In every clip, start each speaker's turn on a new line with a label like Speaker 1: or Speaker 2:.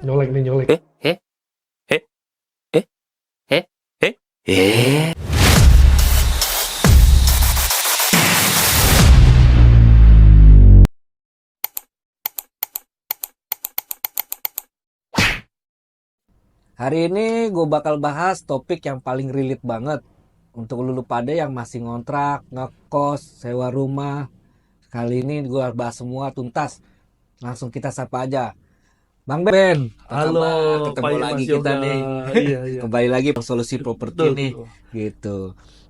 Speaker 1: Nyolek nih, nyolek.
Speaker 2: Eh, eh, eh, eh, eh, eh.
Speaker 3: Hari ini gue bakal bahas topik yang paling relate banget untuk lulu pada yang masih ngontrak, ngekos, sewa rumah. Kali ini gue bahas semua tuntas. Langsung kita sapa aja. Bang Ben, apa
Speaker 1: Halo,
Speaker 3: kabar? Ketemu
Speaker 1: Pak
Speaker 3: lagi
Speaker 1: Mas
Speaker 3: kita
Speaker 1: Yoga.
Speaker 3: nih.
Speaker 1: Iya, iya.
Speaker 3: Kembali lagi solusi properti
Speaker 1: Betul,
Speaker 3: nih.
Speaker 1: betul.
Speaker 3: Gitu.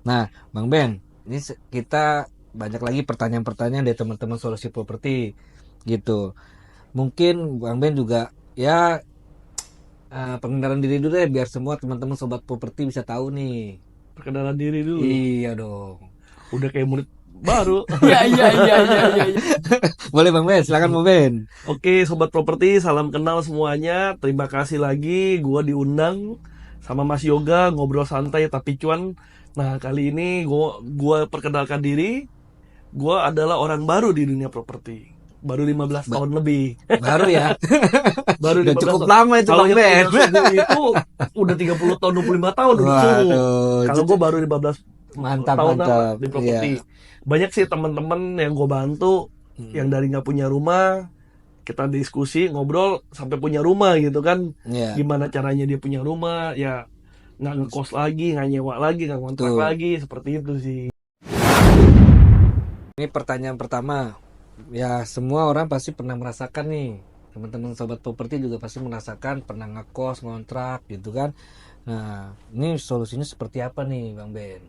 Speaker 3: Nah, Bang Ben, ini kita banyak lagi pertanyaan-pertanyaan dari teman-teman solusi properti. Gitu. Mungkin Bang Ben juga ya pengenalan diri dulu deh biar semua teman-teman sobat properti bisa tahu nih.
Speaker 1: Perkenalan diri dulu.
Speaker 3: Iya dong.
Speaker 1: Udah kayak murid baru.
Speaker 2: Iya.
Speaker 3: Boleh Bang Ben, silakan Bang Ben.
Speaker 1: Oke, sobat properti, salam kenal semuanya. Terima kasih lagi gua diundang sama Mas Yoga ngobrol santai tapi cuan. Nah, kali ini gua perkenalkan diri. Gua adalah orang baru di dunia properti. Baru 15 tahun lebih.
Speaker 3: Baru ya.
Speaker 1: Baru
Speaker 3: Udah
Speaker 1: 15
Speaker 3: cukup
Speaker 1: tahun.
Speaker 3: lama itu
Speaker 1: Kalau
Speaker 3: Bang
Speaker 1: yang
Speaker 3: Ben.
Speaker 1: itu udah 30 tahun, 25 tahun udah suhu.
Speaker 3: Waduh,
Speaker 1: Kalau gue baru 15
Speaker 3: mantap
Speaker 1: tahun
Speaker 3: mantap.
Speaker 1: di properti.
Speaker 3: Iya.
Speaker 1: Banyak sih teman-teman yang gue bantu yang dari nggak punya rumah, kita diskusi ngobrol sampai punya rumah gitu kan.
Speaker 3: Iya.
Speaker 1: Gimana caranya dia punya rumah, ya nggak ngekos lagi, nggak nyewa lagi, nggak kontrak
Speaker 3: Betul.
Speaker 1: lagi, seperti itu sih.
Speaker 3: Ini pertanyaan pertama. Ya, semua orang pasti pernah merasakan nih. Teman-teman sobat properti juga pasti merasakan pernah ngekos, ngontrak gitu kan. Nah, ini solusinya seperti apa nih Bang Ben?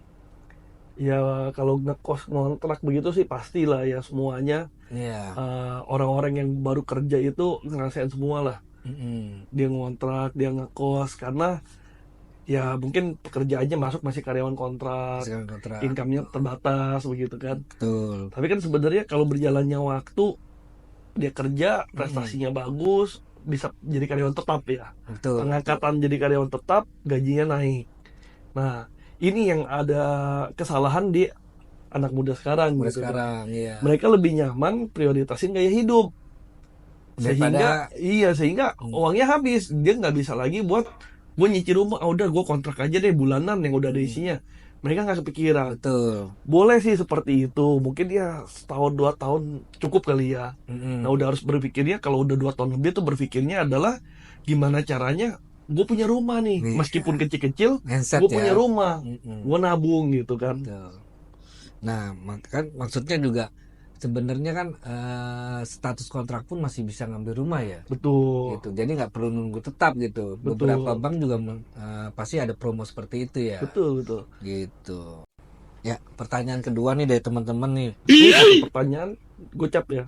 Speaker 1: Ya kalau ngekos ngontrak begitu sih pastilah ya semuanya.
Speaker 3: Iya.
Speaker 1: Orang-orang yang baru kerja itu ngerasain semua lah.
Speaker 3: Mm-mm.
Speaker 1: Dia ngontrak, dia ngekos karena ya mungkin pekerjaannya masuk masih karyawan kontrak,
Speaker 3: Sekarang kontrak.
Speaker 1: income-nya terbatas begitu kan.
Speaker 3: Betul.
Speaker 1: Tapi kan sebenarnya kalau berjalannya waktu dia kerja, prestasinya bagus, bisa jadi karyawan tetap ya.
Speaker 3: Betul.
Speaker 1: Pengangkatan jadi karyawan tetap, gajinya naik. Nah, ini yang ada kesalahan di anak muda sekarang
Speaker 3: Mulai
Speaker 1: gitu kan.
Speaker 3: sekarang, iya.
Speaker 1: Mereka lebih nyaman prioritasin gaya hidup. Sehingga uangnya habis, dia nggak bisa lagi buat gue nyicil rumah. Udah gue kontrak aja deh bulanan yang udah ada isinya. Mereka nggak kepikiran.
Speaker 3: Betul.
Speaker 1: Boleh sih seperti itu, mungkin ya setahun 2 tahun cukup kali ya.
Speaker 3: Mm-mm.
Speaker 1: Nah udah harus berpikirnya kalau udah 2 tahun lebih tuh berpikirnya adalah gimana caranya gue punya rumah nih,
Speaker 3: Iya.
Speaker 1: meskipun kecil-kecil,
Speaker 3: Mindset
Speaker 1: gue
Speaker 3: ya.
Speaker 1: punya rumah,
Speaker 3: Mm-mm.
Speaker 1: gue nabung gitu kan.
Speaker 3: Betul. Nah, kan maksudnya juga sebenarnya kan status kontrak pun masih bisa ngambil rumah ya.
Speaker 1: Betul.
Speaker 3: Gitu. Jadi nggak perlu nunggu tetap gitu.
Speaker 1: Betul.
Speaker 3: Beberapa bank juga pasti ada promo seperti itu ya.
Speaker 1: Betul.
Speaker 3: Gitu. Ya, pertanyaan kedua nih dari teman-teman nih.
Speaker 1: Ini satu pertanyaan gocap ya.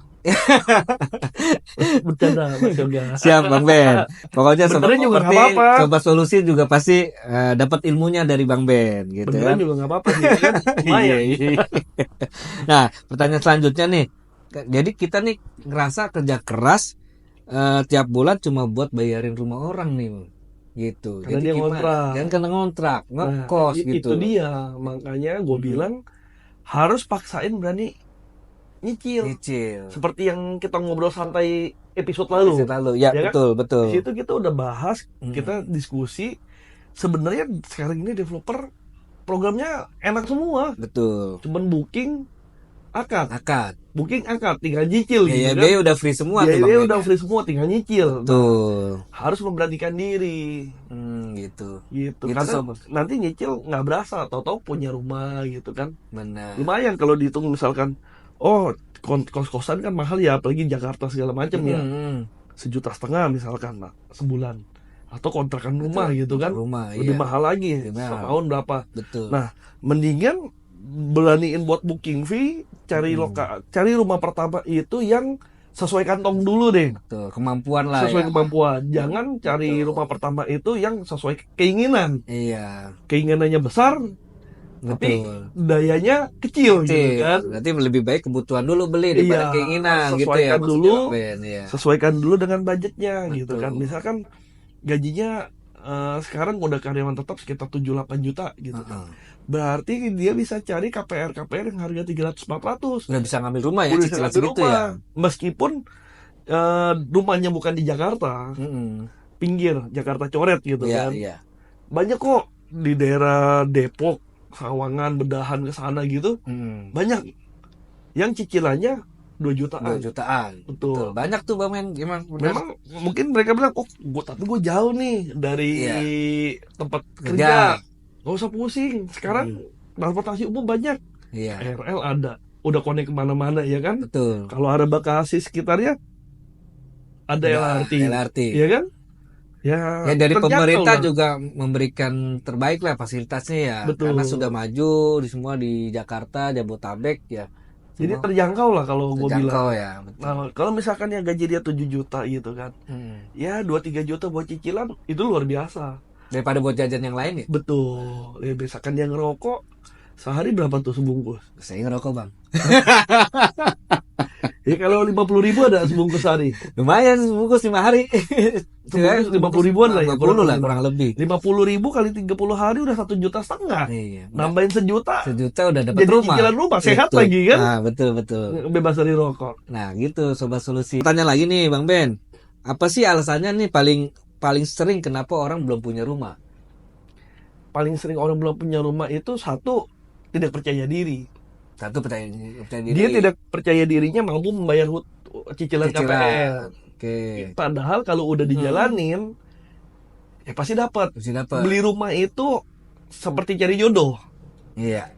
Speaker 1: Bercanda Mas Yoga.
Speaker 3: Siap Bang Ben. Pokoknya sobat
Speaker 1: Beneran juga
Speaker 3: properti,
Speaker 1: nggak apa-apa.
Speaker 3: sobat solusi juga pasti dapat ilmunya dari Bang Ben gitu
Speaker 1: Beneran
Speaker 3: kan.
Speaker 1: juga nggak apa-apa sih kan. Lumayan.
Speaker 3: Iya. Nah, pertanyaan selanjutnya nih. Jadi kita nih ngerasa kerja keras tiap bulan cuma buat bayarin rumah orang nih, gitu.
Speaker 1: Karena
Speaker 3: Jadi
Speaker 1: dia
Speaker 3: gimana?
Speaker 1: ngontrak.
Speaker 3: Dan karena ngontrak, ngekos gitu.
Speaker 1: Itu dia. Makanya gue bilang harus paksain berani nyicil. Seperti yang kita ngobrol santai episode lalu.
Speaker 3: Ya,
Speaker 1: Ya kan?
Speaker 3: betul.
Speaker 1: Di situ kita udah bahas, kita diskusi. Sebenarnya sekarang ini developer programnya enak semua.
Speaker 3: Betul.
Speaker 1: Cuman booking akad, tinggal nyicil
Speaker 3: Ya,
Speaker 1: gitu kan.
Speaker 3: udah free semua tuh Bang
Speaker 1: Biaya
Speaker 3: Ben.
Speaker 1: udah free semua, tinggal nyicil.
Speaker 3: Betul.
Speaker 1: Harus memberanikan diri.
Speaker 3: Gitu.
Speaker 1: Gitu.
Speaker 3: Gitu,
Speaker 1: Karena
Speaker 3: sobat.
Speaker 1: nanti nyicil nggak berasa, tahu-tahu punya rumah gitu kan.
Speaker 3: Benar.
Speaker 1: Lumayan kalau dihitung misalkan, kos-kosan kan mahal ya, apalagi Jakarta segala macam ya. 1,5 juta misalkan lah sebulan. Atau kontrakan rumah gitu kan.
Speaker 3: Rumah,
Speaker 1: Lebih
Speaker 3: iya.
Speaker 1: mahal lagi.
Speaker 3: Lebih mahal.
Speaker 1: Setahun berapa.
Speaker 3: Betul.
Speaker 1: Nah, mendingan beraniin buat booking fee, cari rumah pertama itu yang sesuai kantong dulu deh.
Speaker 3: Betul. Kemampuan lah.
Speaker 1: Sesuai
Speaker 3: ya.
Speaker 1: kemampuan. Jangan cari rumah pertama itu yang sesuai keinginan.
Speaker 3: Iya.
Speaker 1: Keinginannya besar, tapi dayanya kecil gitu kan.
Speaker 3: Berarti lebih baik kebutuhan dulu beli daripada keinginan gitu ya.
Speaker 1: Sesuaikan dulu.
Speaker 3: Ya.
Speaker 1: Sesuaikan dulu dengan budgetnya gitu kan. Misalkan gajinya sekarang udah karyawan tetap sekitar 7-8 juta gitu kan. Berarti dia bisa cari KPR yang harga 300-400.
Speaker 3: Udah bisa ngambil rumah ya,
Speaker 1: Udah bisa
Speaker 3: cicilan
Speaker 1: ngambil
Speaker 3: segitu
Speaker 1: rumah.
Speaker 3: ya.
Speaker 1: Meskipun rumahnya bukan di Jakarta, pinggir Jakarta coret gitu
Speaker 3: Iya,
Speaker 1: kan.
Speaker 3: iya.
Speaker 1: Banyak kok di daerah Depok, Sawangan, Bedahan ke sana gitu. Banyak yang cicilannya 2 jutaan.
Speaker 3: 2 jutaan.
Speaker 1: Betul.
Speaker 3: Banyak tuh Bang Men, emang benar.
Speaker 1: Memang mungkin mereka bilang, oh tapi gue jauh nih dari
Speaker 3: Iya.
Speaker 1: tempat
Speaker 3: Kerja.
Speaker 1: kerja. Gak usah pusing. Sekarang transportasi umum banyak.
Speaker 3: Iya,
Speaker 1: KRL ada. Udah connect kemana-mana ya kan.
Speaker 3: betul.
Speaker 1: Kalau ada Bekasi sekitarnya ada LRT.
Speaker 3: LRT.
Speaker 1: Ya kan? Ya,
Speaker 3: Ya dari
Speaker 1: terjangkau
Speaker 3: pemerintah
Speaker 1: lah.
Speaker 3: juga memberikan terbaik lah fasilitasnya ya.
Speaker 1: Betul.
Speaker 3: Karena sudah maju di semua di Jakarta, Jabotabek ya.
Speaker 1: Jadi
Speaker 3: Semua
Speaker 1: terjangkau lah kalau gue bilang.
Speaker 3: terjangkau ya. Betul.
Speaker 1: Nah, kalau misalkan yang gaji dia 7 juta gitu kan. Ya 2-3 juta buat cicilan itu luar biasa.
Speaker 3: Daripada buat jajan yang lain ya.
Speaker 1: Betul. Ya misalkan dia ngerokok sehari berapa tuh sebungkus?
Speaker 3: Saya ngerokok Bang.
Speaker 1: Ya kalau 50.000 ada sebungkus sehari.
Speaker 3: Lumayan bungkus 5 hari.
Speaker 1: Sebungkus 50.000-an lah ya.
Speaker 3: 50 lah kurang lebih.
Speaker 1: 50.000 kali 30 hari udah 1,5 juta.
Speaker 3: Iya.
Speaker 1: Nambahin sejuta.
Speaker 3: Sejuta udah dapat
Speaker 1: Jadi
Speaker 3: rumah.
Speaker 1: cicilan rumah sehat
Speaker 3: Betul.
Speaker 1: lagi kan?
Speaker 3: Nah, betul.
Speaker 1: Bebas dari rokok.
Speaker 3: Nah, gitu Sobat Solusi. Tanya lagi nih Bang Ben. Apa sih alasannya nih paling sering kenapa orang belum punya rumah?
Speaker 1: Paling sering orang belum punya rumah itu satu, tidak percaya diri.
Speaker 3: Satu percaya diri.
Speaker 1: Dia tidak percaya dirinya mampu membayar cicilan KPR.
Speaker 3: Oke.
Speaker 1: Padahal kalau udah dijalanin, ya pasti dapat.
Speaker 3: Mesti dapat.
Speaker 1: Beli rumah itu seperti cari jodoh.
Speaker 3: Iya.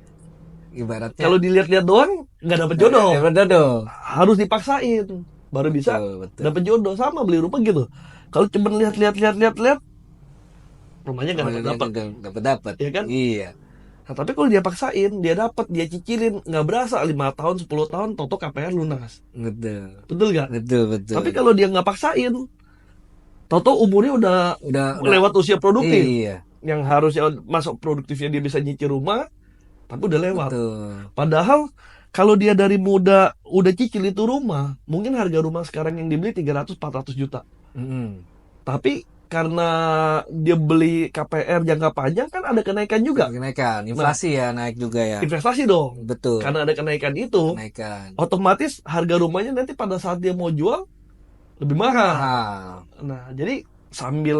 Speaker 3: Ibaratnya
Speaker 1: Kalau dilihat-lihat doang, nggak dapat jodoh.
Speaker 3: Dapat jodoh.
Speaker 1: Harus dipaksain, baru bisa
Speaker 3: Betul.
Speaker 1: dapat jodoh. Sama beli rumah gitu. Kalau cuma lihat, rumahnya nggak dapat.
Speaker 3: Dapat.
Speaker 1: Ya kan?
Speaker 3: Iya.
Speaker 1: Nah, tapi kalau dia paksain, dia dapat, dia cicilin, nggak berasa 5 tahun, 10 tahun, toto KPR lunas.
Speaker 3: Betul.
Speaker 1: Betul nggak?
Speaker 3: Betul.
Speaker 1: Tapi kalau dia nggak paksain, toto umurnya udah lewat usia produktif.
Speaker 3: Iya.
Speaker 1: Yang harusnya masuk produktifnya dia bisa nyicil rumah, tapi udah lewat.
Speaker 3: Betul.
Speaker 1: Padahal kalau dia dari muda udah cicil itu rumah, mungkin harga rumah sekarang yang dibeli 300-400 juta. Tapi karena dia beli KPR jangka panjang kan ada kenaikan juga.
Speaker 3: Kenaikan, inflasi ya naik juga ya.
Speaker 1: Investasi dong.
Speaker 3: Betul.
Speaker 1: Karena ada kenaikan itu,
Speaker 3: Kenaikan.
Speaker 1: otomatis harga rumahnya nanti pada saat dia mau jual lebih mahal.
Speaker 3: Mahal.
Speaker 1: Nah, jadi sambil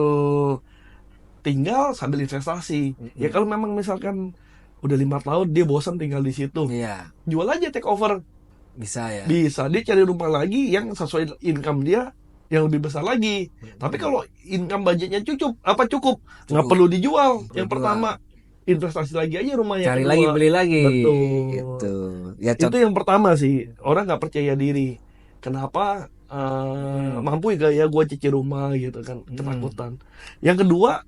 Speaker 1: tinggal sambil investasi. Ya kalau memang misalkan udah 5 tahun dia bosan tinggal di situ,
Speaker 3: Iya.
Speaker 1: jual aja, take over.
Speaker 3: Bisa ya.
Speaker 1: Bisa dia cari rumah lagi yang sesuai income dia yang lebih besar lagi. Tapi kalau income budgetnya cukup, nggak perlu dijual. Yang pertama investasi lagi aja rumah yang
Speaker 3: Cari
Speaker 1: kedua.
Speaker 3: lagi, beli lagi.
Speaker 1: Betul.
Speaker 3: Gitu. Ya,
Speaker 1: Itu yang pertama sih, orang nggak percaya diri. Kenapa mampu gak ya gue cicil rumah gitu kan, ketakutan. Yang kedua,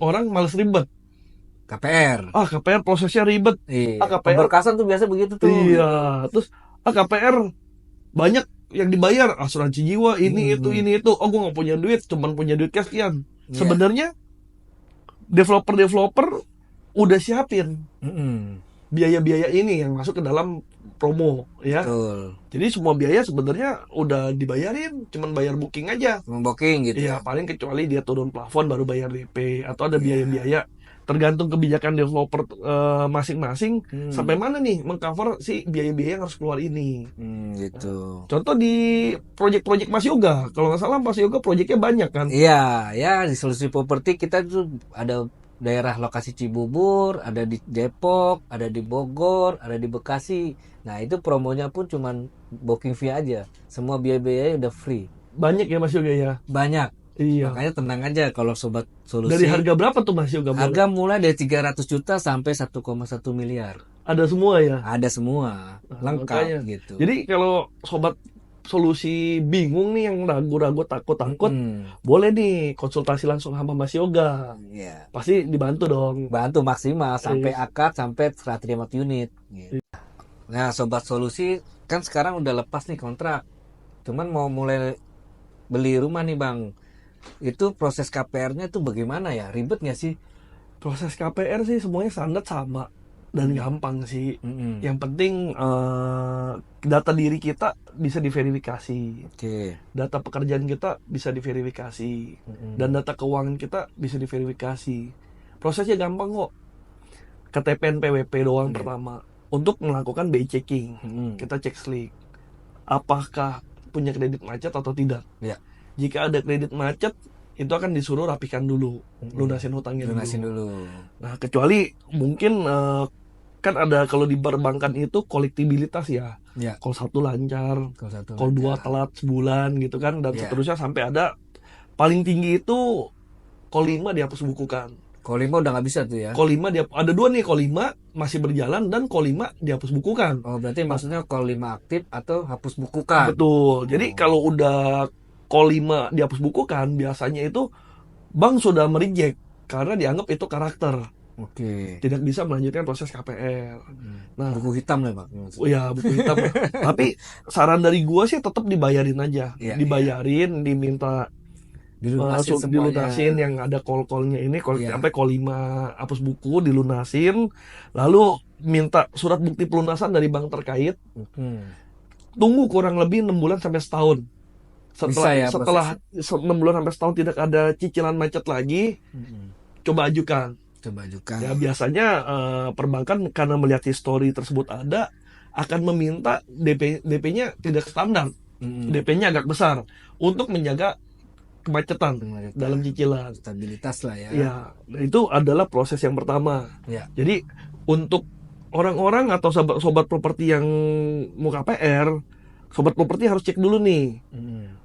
Speaker 1: orang males ribet.
Speaker 3: KPR.
Speaker 1: KPR prosesnya ribet.
Speaker 3: Iya.
Speaker 1: KPR.
Speaker 3: Pemberkasan tuh biasa begitu tuh.
Speaker 1: Iya, terus KPR banyak yang dibayar, asuransi jiwa ini itu. Oh, gue nggak punya duit, cuman punya duit cash sekian.
Speaker 3: Iya.
Speaker 1: Sebenarnya developer udah siapin biaya-biaya ini yang masuk ke dalam promo ya.
Speaker 3: Betul.
Speaker 1: Jadi semua biaya sebenarnya udah dibayarin, cuman bayar booking aja.
Speaker 3: Membooking gitu.
Speaker 1: Iya, paling kecuali dia turun plafon baru bayar DP atau ada biaya-biaya. Tergantung kebijakan developer masing-masing sampai mana nih mengcover si biaya-biaya yang harus keluar ini.
Speaker 3: Gitu.
Speaker 1: Contoh di proyek-proyek Mas Yoga, kalau nggak salah Mas Yoga proyeknya banyak kan?
Speaker 3: Iya, ya di Solusi Properti kita tuh ada daerah lokasi Cibubur, ada di Depok, ada di Bogor, ada di Bekasi. Nah itu promonya pun cuman booking fee aja, semua biaya-biaya udah free.
Speaker 1: Banyak ya Mas Yoga ya?
Speaker 3: Banyak.
Speaker 1: Iya.
Speaker 3: Makanya tenang aja kalau Sobat Solusi.
Speaker 1: Dari harga berapa tuh Mas Yoga?
Speaker 3: Harga mulai dari 300 juta sampai 1,1 miliar.
Speaker 1: Ada semua ya?
Speaker 3: Ada semua, lengkap
Speaker 1: makanya.
Speaker 3: gitu.
Speaker 1: Jadi kalau Sobat Solusi bingung nih yang ragu-ragu takut-takut, boleh nih konsultasi langsung sama Mas Yoga.
Speaker 3: Iya.
Speaker 1: Pasti dibantu dong.
Speaker 3: Bantu maksimal sampai akad sampai serah terima unit. Gitu. Nah, Sobat Solusi kan sekarang udah lepas nih kontrak. Cuman mau mulai beli rumah nih Bang. Itu proses KPR-nya tuh bagaimana ya? Ribet nggak sih?
Speaker 1: Proses KPR sih semuanya standar sama dan gampang sih. Yang penting data diri kita bisa diverifikasi.
Speaker 3: Oke.
Speaker 1: Data pekerjaan kita bisa diverifikasi. Dan data keuangan kita bisa diverifikasi. Prosesnya gampang kok. KTP NPWP doang pertama. Untuk melakukan BI checking. Kita cek slik. Apakah punya kredit macet atau tidak?
Speaker 3: Ya.
Speaker 1: Jika ada kredit macet, itu akan disuruh rapikan dulu, lunasin hutangnya
Speaker 3: Lunasin
Speaker 1: dulu.
Speaker 3: dulu.
Speaker 1: Nah, kecuali mungkin kan ada kalau di perbankan itu kolektibilitas ya.
Speaker 3: Ya,
Speaker 1: Kalau satu lancar,
Speaker 3: kalau satu
Speaker 1: kalau dua
Speaker 3: lancar.
Speaker 1: telat sebulan gitu kan, dan
Speaker 3: Ya.
Speaker 1: seterusnya sampai ada paling tinggi itu call 5 dihapus bukukan.
Speaker 3: Kalau 5 udah nggak bisa tuh ya.
Speaker 1: Call 5 ada dua nih, call 5 masih berjalan dan call 5 dihapus bukukan.
Speaker 3: Oh, berarti maksudnya call 5 aktif atau hapus bukukan.
Speaker 1: Betul. Jadi kalau udah call 5 dihapus bukukan, biasanya itu bank sudah mereject karena dianggap itu karakter.
Speaker 3: Oke.
Speaker 1: Tidak bisa melanjutkan proses KPR. Nah,
Speaker 3: Buku hitam lah, Pak.
Speaker 1: oh ya buku hitam. Tapi saran dari gua sih tetap dibayarin aja.
Speaker 3: Iya,
Speaker 1: Dibayarin, diminta
Speaker 3: Dilunasin semuanya.
Speaker 1: dilunasin yang ada call-callnya ini,
Speaker 3: Iya.
Speaker 1: sampai call 5 hapus buku dilunasin, lalu minta surat bukti pelunasan dari bank terkait.
Speaker 3: Hmm.
Speaker 1: Tunggu kurang lebih 6 bulan sampai setahun.
Speaker 3: Bisa ya
Speaker 1: Setelah 6 bulan sampai setahun tidak ada cicilan macet lagi, coba ajukan.
Speaker 3: Coba ajukan.
Speaker 1: Ya biasanya perbankan karena melihat histori tersebut ada, akan meminta DP-nya tidak standar, DP-nya agak besar untuk menjaga kemacetan dalam cicilan.
Speaker 3: Stabilitas lah ya.
Speaker 1: Ya, itu adalah proses yang pertama.
Speaker 3: Ya.
Speaker 1: Jadi untuk orang-orang atau sobat properti yang mau KPR, sobat properti harus cek dulu nih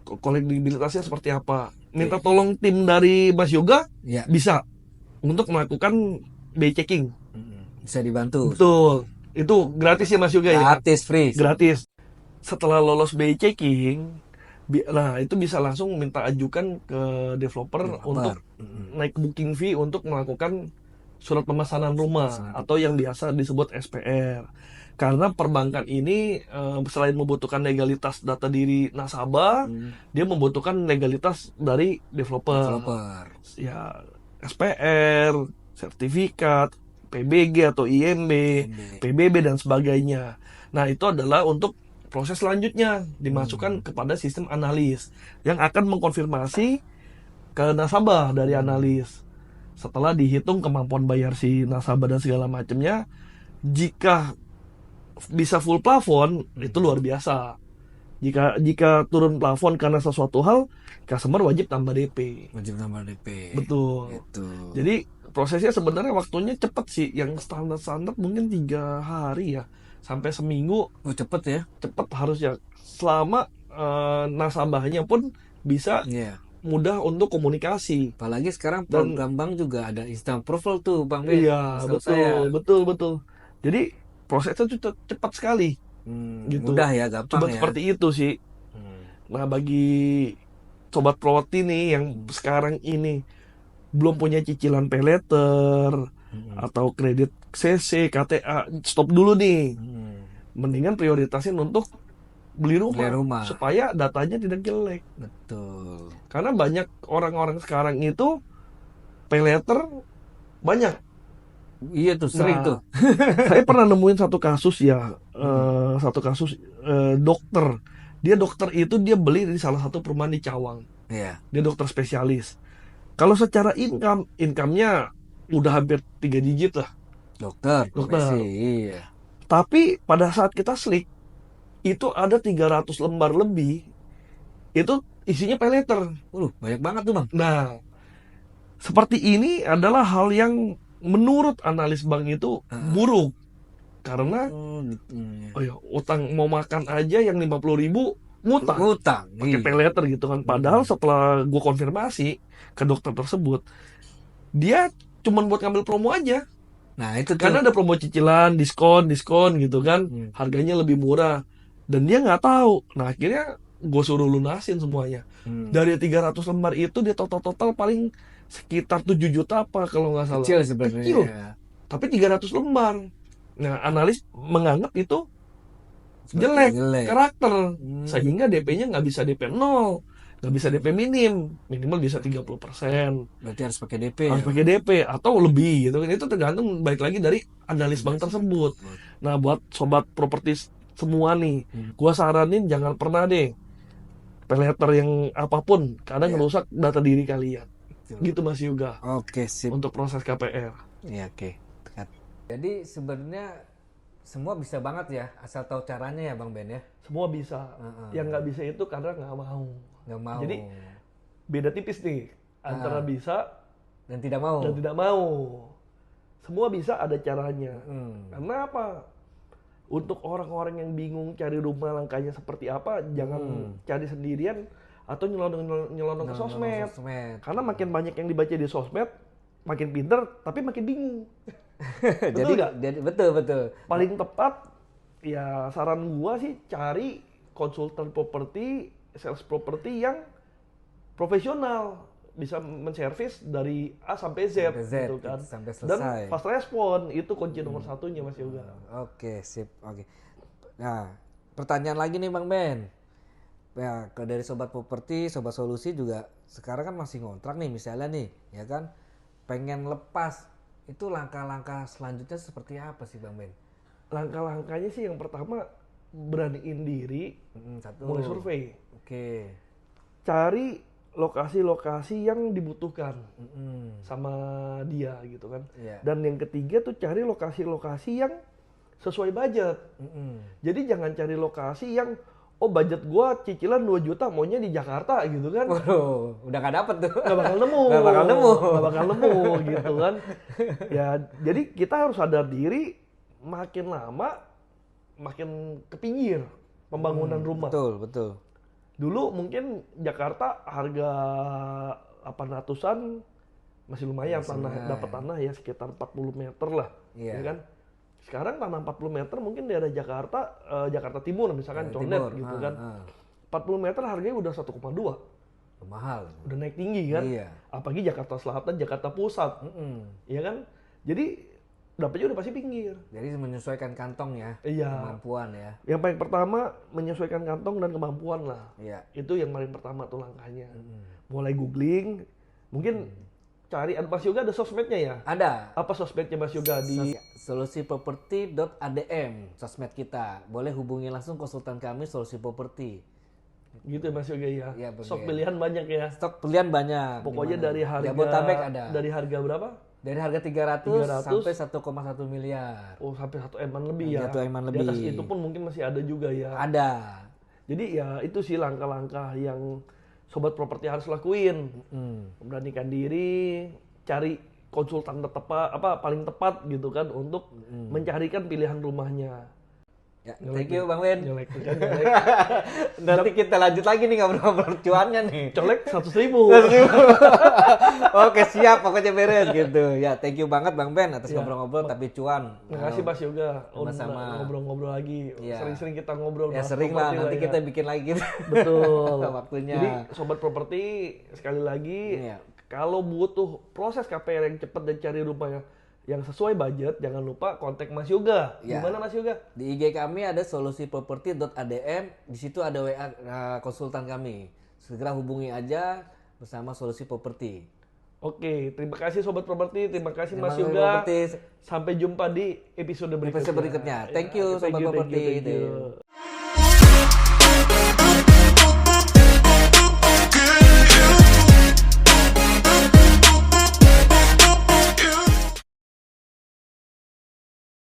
Speaker 1: kolektibilitasnya seperti apa. Minta tolong tim dari Mas Yoga
Speaker 3: Ya.
Speaker 1: bisa untuk melakukan BI checking.
Speaker 3: Bisa dibantu.
Speaker 1: Betul. Itu gratis ya Mas Yoga ya?
Speaker 3: Gratis, free.
Speaker 1: Gratis. Setelah lolos BI checking, nah itu bisa langsung minta ajukan ke developer untuk naik booking fee untuk melakukan surat pemesanan rumah atau yang biasa disebut SPR. Karena perbankan ini selain membutuhkan legalitas data diri nasabah, dia membutuhkan legalitas dari developer. Ya, SPR, sertifikat, PBG atau IMB, PBB dan sebagainya. Nah, itu adalah untuk proses selanjutnya dimasukkan kepada sistem analis yang akan mengkonfirmasi ke nasabah dari analis. Setelah dihitung kemampuan bayar si nasabah dan segala macamnya, jika bisa full plafon itu luar biasa. Jika turun plafon karena sesuatu hal, customer wajib tambah DP.
Speaker 3: Wajib tambah DP.
Speaker 1: Betul.
Speaker 3: Gitu.
Speaker 1: Jadi prosesnya sebenarnya waktunya cepet sih. Yang standar mungkin 3 hari ya, sampai seminggu.
Speaker 3: Oh, cepet ya?
Speaker 1: Cepet harusnya. Selama nasabahnya pun bisa mudah untuk komunikasi.
Speaker 3: Apalagi sekarang program bank juga ada instant approval tuh, Bang Ben.
Speaker 1: Iya, betul. Jadi prosesnya itu cepat sekali. Gitu.
Speaker 3: Mudah ya, gampang
Speaker 1: Coba
Speaker 3: ya.
Speaker 1: seperti itu sih. Nah, bagi sobat properti nih yang sekarang ini belum punya cicilan pay letter atau kredit CC, KTA, stop dulu nih. Mendingan prioritasin untuk beli rumah. Supaya datanya tidak jelek.
Speaker 3: Betul.
Speaker 1: Karena banyak orang-orang sekarang itu pay letter banyak.
Speaker 3: Iya tuh, sering tuh.
Speaker 1: Saya pernah nemuin satu kasus ya, dokter. Dokter itu dia beli di salah satu perumahan di Cawang.
Speaker 3: Iya.
Speaker 1: Dia dokter spesialis. Kalau secara income-nya udah hampir 3 digit lah.
Speaker 3: Dokter. Iya.
Speaker 1: Tapi pada saat kita slik, itu ada 300 lembar lebih. Itu isinya pay letter.
Speaker 3: Banyak banget tuh, Bang.
Speaker 1: Nah, seperti ini adalah hal yang menurut analis bank itu buruk. Karena utang mau makan aja yang 50.000 ngutang pakai pay letter gitu kan. Padahal setelah gue konfirmasi ke dokter tersebut, dia cuma buat ngambil promo aja.
Speaker 3: Nah, itu tuh.
Speaker 1: Karena ada promo cicilan, diskon gitu kan, harganya lebih murah. Dan dia nggak tahu. Nah, akhirnya gue suruh lunasin semuanya. Dari 300 lembar itu dia total paling sekitar 7 juta apa kalau nggak salah.
Speaker 3: Kecil sebenarnya.
Speaker 1: Kecil. Tapi 300 lembar. Nah, analis menganggap itu jelek. Karakter. Sehingga DP-nya nggak bisa DP 0, nggak bisa DP minim, minimal bisa 30%.
Speaker 3: Berarti harus pakai DP.
Speaker 1: Harus pakai DP atau lebih gitu kan. Itu tergantung baik lagi dari analis bank tersebut. Nah, buat sobat properti semua nih, gua saranin jangan pernah deh pay letter yang apapun, kadang ngerusak data diri kalian. Gitu Mas Yoga.
Speaker 3: Oke, sip.
Speaker 1: Untuk proses KPR.
Speaker 3: Iya, oke. Jadi sebenarnya semua bisa banget ya, asal tahu caranya ya, Bang Ben ya.
Speaker 1: Semua bisa. Yang nggak bisa itu karena nggak mau.
Speaker 3: Nggak mau.
Speaker 1: Jadi beda tipis nih. antara bisa
Speaker 3: Dan tidak mau.
Speaker 1: dan tidak mau. Semua bisa, ada caranya.
Speaker 3: Mm.
Speaker 1: Karena apa? Untuk orang-orang yang bingung cari rumah langkahnya seperti apa, jangan cari sendirian atau nyelonong ke sosmed. Karena makin banyak yang dibaca di sosmed, makin pinter tapi makin bingung. Betul nggak?
Speaker 3: Jadi betul.
Speaker 1: Paling tepat ya saran gua sih cari konsultan properti, sales properti yang profesional, bisa menservis dari A sampai Z,
Speaker 3: Sampai Z,
Speaker 1: gitu kan.
Speaker 3: sampai
Speaker 1: Dan
Speaker 3: selesai.
Speaker 1: fast respon itu kunci nomor satunya Mas Yoga.
Speaker 3: Oke, sip. Oke. Nah, pertanyaan lagi nih Bang Ben. Ya, kalau dari sobat properti, sobat solusi juga sekarang kan masih ngontrak nih misalnya nih, ya kan? Pengen lepas, itu langkah-langkah selanjutnya seperti apa sih Bang Ben?
Speaker 1: Langkah-langkahnya sih yang pertama beraniin diri,
Speaker 3: Satu.
Speaker 1: mulai survei.
Speaker 3: Oke.
Speaker 1: Cari lokasi-lokasi yang dibutuhkan
Speaker 3: Mm-mm.
Speaker 1: sama dia gitu kan.
Speaker 3: Iya.
Speaker 1: Dan yang ketiga tuh cari lokasi-lokasi yang sesuai budget.
Speaker 3: Mm-mm.
Speaker 1: Jadi jangan cari lokasi yang budget gua cicilan 2 juta maunya di Jakarta gitu kan.
Speaker 3: Waduh, udah gak dapet tuh.
Speaker 1: Nggak bakal nemu.
Speaker 3: Nggak bakal nemu.
Speaker 1: Nggak bakal nemu gitu kan. Ya, jadi kita harus sadar diri makin lama makin ke pinggir pembangunan rumah.
Speaker 3: Betul.
Speaker 1: Dulu mungkin Jakarta harga 800-an masih lumayan dapat tanah ya sekitar 40 meter lah,
Speaker 3: Iya.
Speaker 1: ya kan? Sekarang tanah 40 meter mungkin daerah Jakarta, Jakarta Timur misalkan
Speaker 3: Jakarta
Speaker 1: Condet
Speaker 3: Timur,
Speaker 1: gitu
Speaker 3: ah,
Speaker 1: kan. 40 meter harganya udah 1,2.
Speaker 3: Mahal.
Speaker 1: Udah naik tinggi kan?
Speaker 3: Iya.
Speaker 1: Apalagi Jakarta Selatan, Jakarta Pusat, ya kan? Jadi dapatnya udah pasti pinggir.
Speaker 3: Jadi menyesuaikan kantong ya,
Speaker 1: Iya.
Speaker 3: kemampuan ya.
Speaker 1: Yang paling pertama menyesuaikan kantong dan kemampuan lah.
Speaker 3: Iya.
Speaker 1: Itu yang paling pertama tuh langkahnya. Mulai googling, mungkin cari Mas Yoga ada sosmednya ya?
Speaker 3: Ada.
Speaker 1: Apa sosmednya Mas Yoga di
Speaker 3: solusiproperty.adm sosmed kita. Boleh hubungi langsung konsultan kami Solusi Properti.
Speaker 1: gitu ya Mas Yoga ya?
Speaker 3: Iya, betul.
Speaker 1: Stok pilihan banyak ya.
Speaker 3: Stok pilihan banyak.
Speaker 1: Pokoknya
Speaker 3: Di mana?
Speaker 1: dari harga
Speaker 3: Jabodetabek ada.
Speaker 1: Dari harga berapa?
Speaker 3: Dari harga 300,
Speaker 1: 300
Speaker 3: sampai 1,1 miliar.
Speaker 1: Oh, sampai 1 M lebih ya.
Speaker 3: 1 M
Speaker 1: Di atas
Speaker 3: lebih.
Speaker 1: itu pun mungkin masih ada juga ya.
Speaker 3: Ada.
Speaker 1: Jadi ya itu sih langkah-langkah yang sobat properti harus lakuin. Memberanikan diri, cari konsultan paling tepat gitu kan untuk mencarikan pilihan rumahnya.
Speaker 3: Ya, thank you Bang Ben.
Speaker 1: Nyelek tuh kan, nyelek.
Speaker 3: Nanti kita lanjut lagi nih ngobrol-ngobrol cuannya nih.
Speaker 1: Colek 100.000.
Speaker 3: Oke, siap, pokoknya beres gitu. Ya, thank you banget Bang Ben atas
Speaker 1: Ya.
Speaker 3: ngobrol-ngobrol tapi cuan.
Speaker 1: Makasih Mas Yoga.
Speaker 3: Sama-sama.
Speaker 1: Ngobrol-ngobrol lagi.
Speaker 3: Iya.
Speaker 1: Sering-sering kita ngobrol.
Speaker 3: Ya
Speaker 1: bahas
Speaker 3: sering lah,
Speaker 1: properti
Speaker 3: nanti
Speaker 1: ya.
Speaker 3: kita bikin lagi gitu.
Speaker 1: Betul.
Speaker 3: Waktunya.
Speaker 1: Jadi sobat properti sekali lagi
Speaker 3: Iya.
Speaker 1: kalau butuh proses KPR yang cepat dan cari rumah yang sesuai budget, jangan lupa kontak Mas Yoga.
Speaker 3: Ya.
Speaker 1: Gimana Mas Yoga?
Speaker 3: Di IG kami ada solusiproperty.adm, di situ ada WA konsultan kami. Segera hubungi aja bersama Solusi Properti.
Speaker 1: Oke, terima kasih sobat properti, terima kasih Mas
Speaker 3: Terima kasih,
Speaker 1: Yoga.
Speaker 3: Properti.
Speaker 1: Sampai jumpa di episode berikutnya.
Speaker 3: Episode berikutnya. Thank you,
Speaker 1: Ya,
Speaker 3: sobat properti.
Speaker 1: thank you.